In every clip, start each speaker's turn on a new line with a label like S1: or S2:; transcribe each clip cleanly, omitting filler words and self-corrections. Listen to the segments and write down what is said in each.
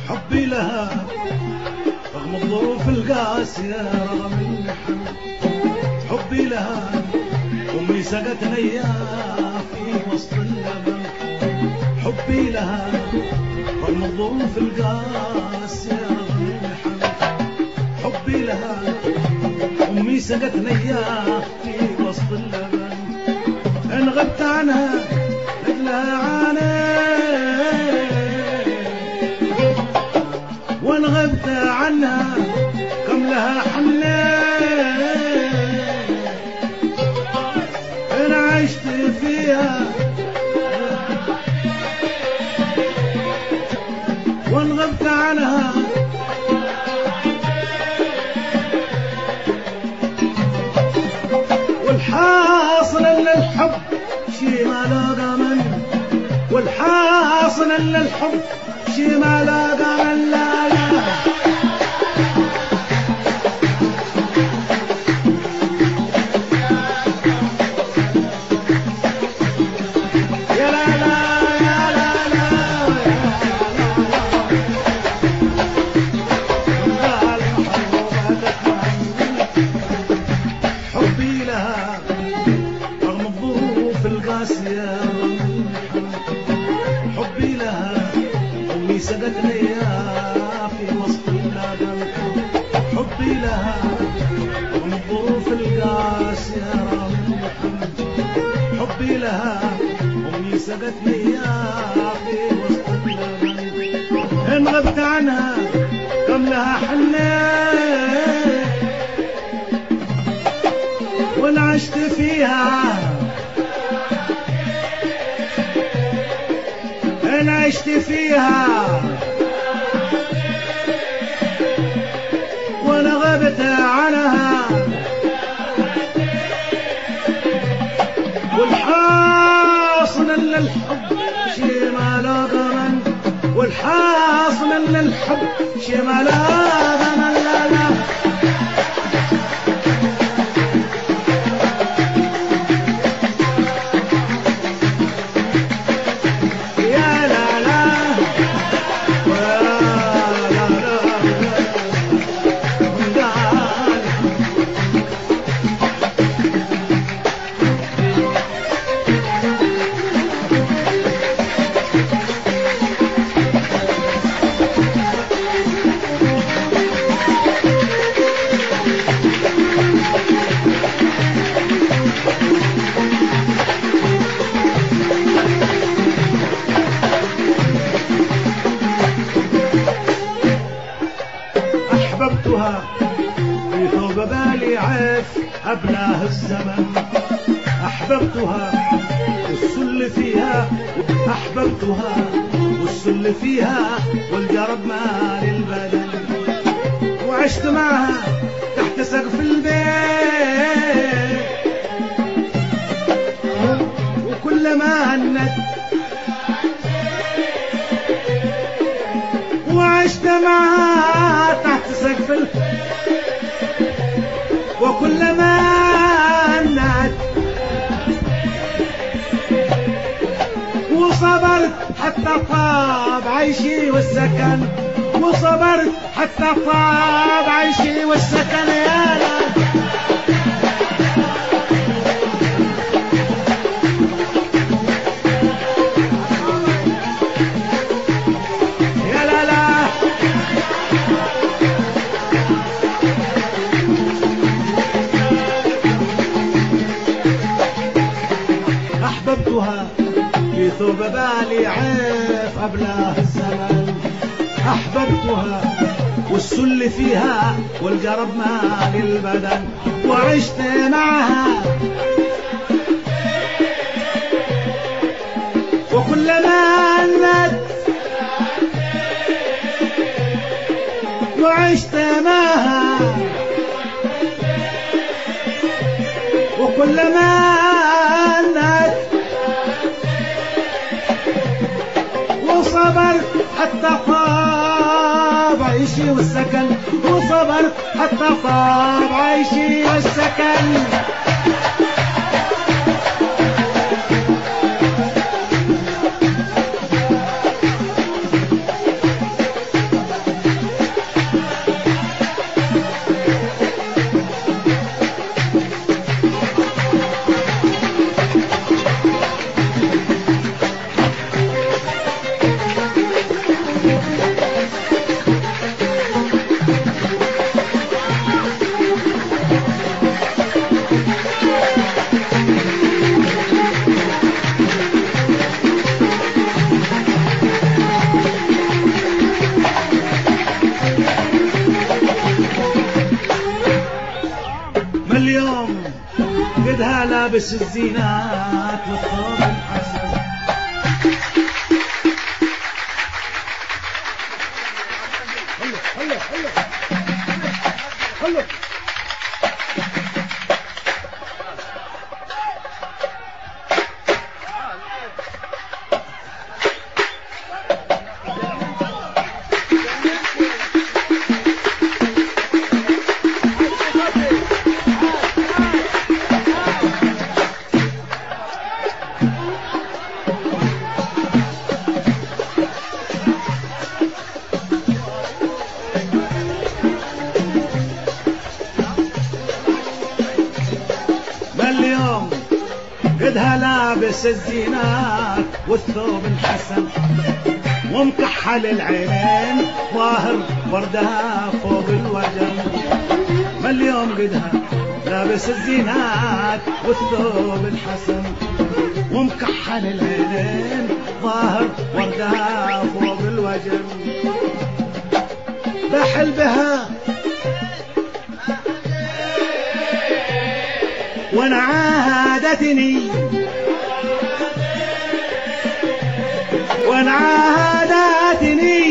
S1: حبي لها رغم الظروف القاسية رغم المحن. حبي لها أمي سقتني إياه في وسط اللبن. حبي لها رغم الظروف القاسية رغم المحن. حبي لها أمي سقتني إياه في وسط اللبن. إن غبت عنها رجلها عاني، وإن غبت عنها كم لها حنين. إن عشت فيها وإن غبت عنها والحاصل ان الحب شي ما لاقى من، والحاصل ان الحب شي ما لاقى من. لا لا يا لا لا يا لا لا. حبي لها رغم الظروف القاسية. حبي لها أمي سقتني إياه في وسط اللبن. حبي لها رغم الظروف القاسية رغم المحن. حبي لها أمي سقتني إياه في وسط اللبن. إن غبت عنها كم لها حنين، وإن عشت فيها إن عشت فيها وإن غبت عنها. والحاصل ان الحب شي ما لاقى من، والحاصل ان الحب شي ما لاقى من. لا لا أحببتها في ثوب بالي عيف أبلاه الزمن. أحببتها والسل فيها، أحببتها والسل فيها والجرب مال البدن. وعشت معها تحت سقف البيت، وكلما هنت وعشت معها تحت سقف وكلما هنت وصبرت حتى طاب عيشي والسكن. وصبرت حتى طاب عيشي والسكن. يا لا يا لا لا أحببتها في ثوب بالي عيف أبلاه الزمن. أحببتها والسل فيها والجرب مال البدن. وعشت معها وكلما هنت وعشت معها وكلما هنت وصبرت حتى طاب عيشي والسكن. وصبرت حتى طاب عيشي والسكن. لابس الزينات والثوب الحسن. اليوم قدها لابس الزينات والثوب الحسن ومكحل العينين ظاهر وردها فوق الوجه. ما اليوم قدها لابس الزينات والثوب الحسن ومكحل العينين ظاهر وردها فوق الوجه. بحل بها وانا عادتني وانا عادتني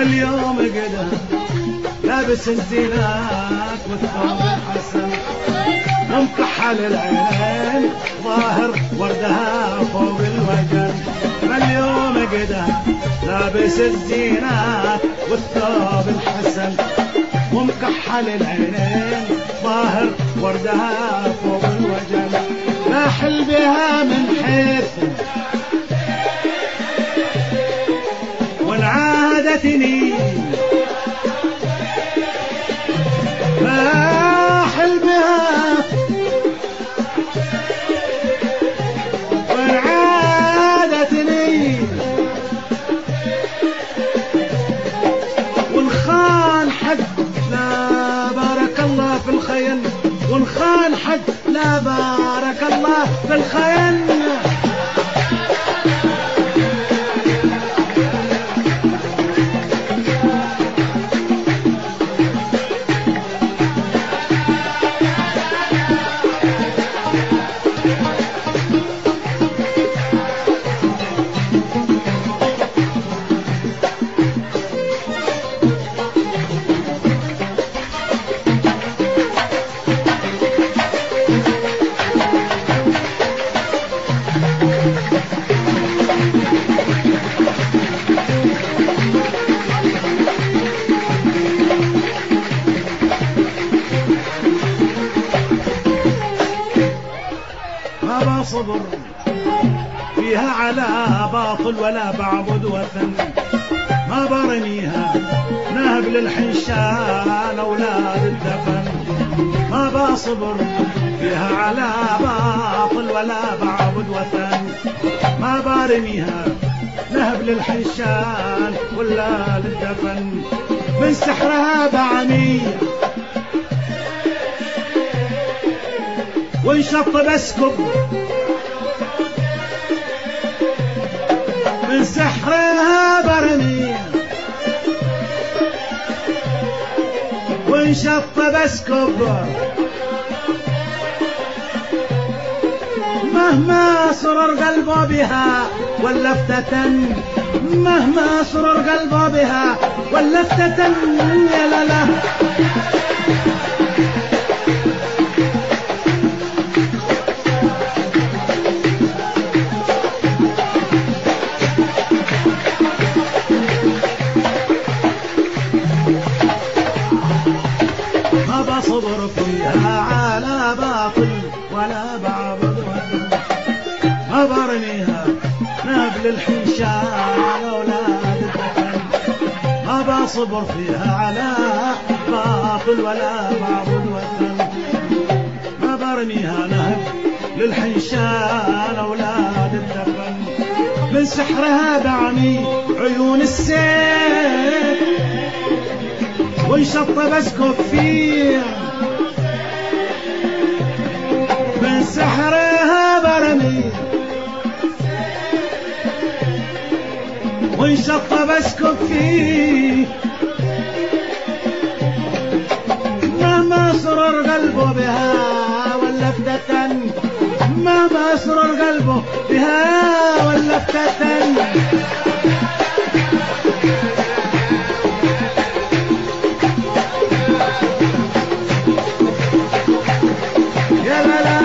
S1: اليوم قدها لابس الزينات والثوب الحسن ومكحل العينين ظاهر وردها فوق الوجه. اليوم قدها لابس الزينات والثوب الحسن ومكحل العينين ظاهر وردها فوق الوجه. لاحل بها من حيث عادتني باحل بها وعادتني ونخان حد لا بارك الله في الخيل ونخان حد لا بارك الله في الخيل. ما بصبر فيها على باطل ولا بعبد وثن. ما برميها نهب للحنشان أولاد الدفن. ما بصبر فيها على باطل ولا بعبد وثن. ما برميها نهب للحنشان ولا للدفن. من سحرها بعمية وانشط بسكب من سحرها برمي وانشط بسكب. مهما سرر قلبه بها ولا افتتن مهما سرر قلبه بها ولا افتتن يا لالا. صبر فيها على باطل ولا بعبد وثن ما برميها نبل الحنشان أولاد الدفن ما بصبر فيها على باطل ولا بعبد وثن ما برميها نبل الحنشان أولاد الدفن من سحرها بعمي عيون السيف وانشط بسكب فيه من سحرها برمي وانشط بسكب فيه مهما سرر قلبه بها ولفتة مهما سرر قلبه بها ولفتة يا لا